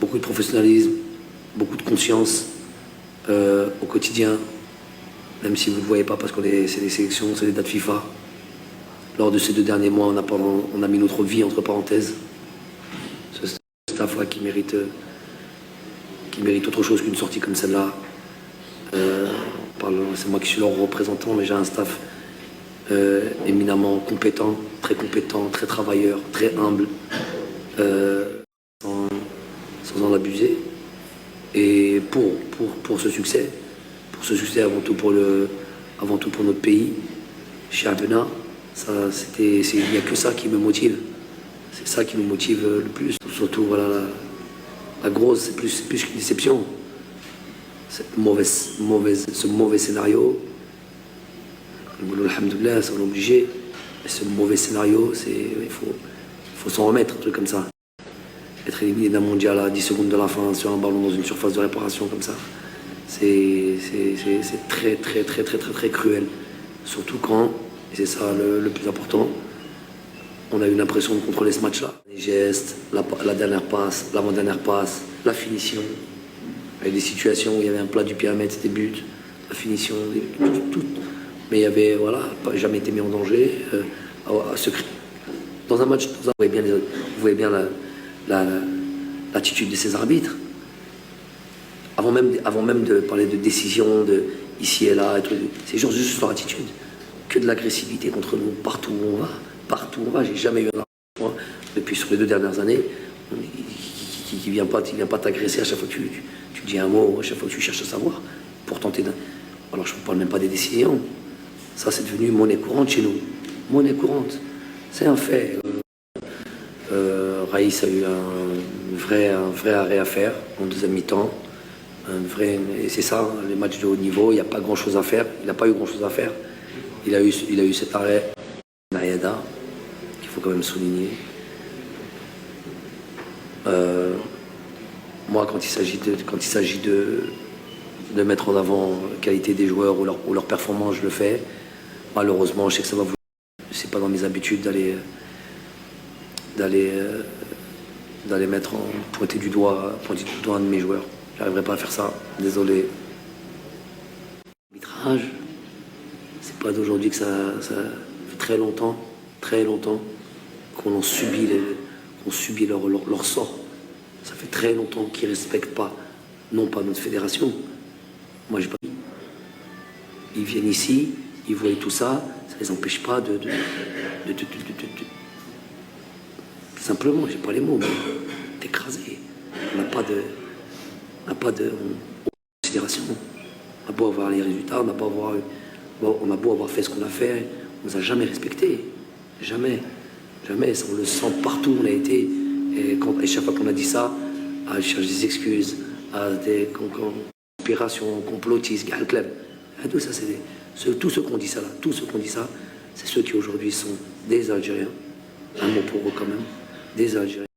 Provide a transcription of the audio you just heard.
beaucoup de professionnalisme, beaucoup de conscience au quotidien, même si vous ne le voyez pas parce que c'est des sélections, c'est des dates FIFA. Lors de ces 2 derniers mois, on a mis notre vie entre parenthèses. Ce staff-là qui mérite autre chose qu'une sortie comme celle-là. C'est moi qui suis leur représentant, mais j'ai un staff éminemment compétent, très travailleur, très humble, sans en abuser. Et pour ce succès avant tout pour notre pays, chez Abena, il n'y a que ça qui me motive. C'est ça qui me motive le plus. Surtout, voilà, la grosse, c'est plus qu'une déception. Ce mauvais scénario, alhamdoulilah, ça on est obligé. Mais ce mauvais scénario, il faut s'en remettre, un truc comme ça. Être éliminé d'un mondial à 10 secondes de la fin sur un ballon dans une surface de réparation comme ça, c'est très cruel. Surtout quand, et c'est ça le plus important, on a eu l'impression de contrôler ce match-là. Les gestes, la dernière passe, l'avant-dernière passe, la finition. Avec des situations où il y avait un plat du pied à mettre, c'était but, la finition, tout. Mais il y avait, voilà, pas jamais été mis en danger. Dans un match, vous voyez bien l'attitude de ces arbitres. Avant même de parler de décision, de ici et là, c'est juste leur attitude. Que de l'agressivité contre nous, partout où on va. J'ai jamais eu un arbitre, depuis sur les 2 dernières années, qui vient pas t'agresser à chaque fois que tu dis un mot, à chaque fois que tu cherches à savoir, pour tenter d'un... Alors je ne parle même pas des décisions. Ça, c'est devenu monnaie courante chez nous. Monnaie courante. C'est un fait. Raïs a eu un vrai arrêt à faire en 2e mi-temps. Et c'est ça, les matchs de haut niveau, il n'y a pas grand-chose à faire. Il n'a pas eu grand-chose à faire. Il a eu cet arrêt, Nayada, qu'il faut quand même souligner. Moi, quand il s'agit de mettre en avant la qualité des joueurs ou leur performance, je le fais. Malheureusement, je sais que ça va vous... C'est pas dans mes habitudes d'aller pointer du doigt un de mes joueurs. J'arriverai pas à faire ça, désolé. L'arbitrage, c'est pas d'aujourd'hui que ça fait très longtemps qu'on subit leur sort. Ça fait très longtemps qu'ils respectent pas, non pas notre fédération. Moi, j'ai pas... Ils viennent ici, ils voient tout ça, ça les empêche pas de simplement, j'ai pas les mots, mais d'écraser. On n'a pas de considération. On a beau avoir les résultats, on a beau avoir fait ce qu'on a fait, on nous a jamais respecté. Jamais. Ça, on le sent partout où on a été. Et chaque fois qu'on a dit ça, à chercher des excuses, à des conspirations, complotistes, club. Tout ça, tous ceux qui ont dit ça, c'est ceux qui aujourd'hui sont des Algériens. Un mot pour eux quand même, des Algériens.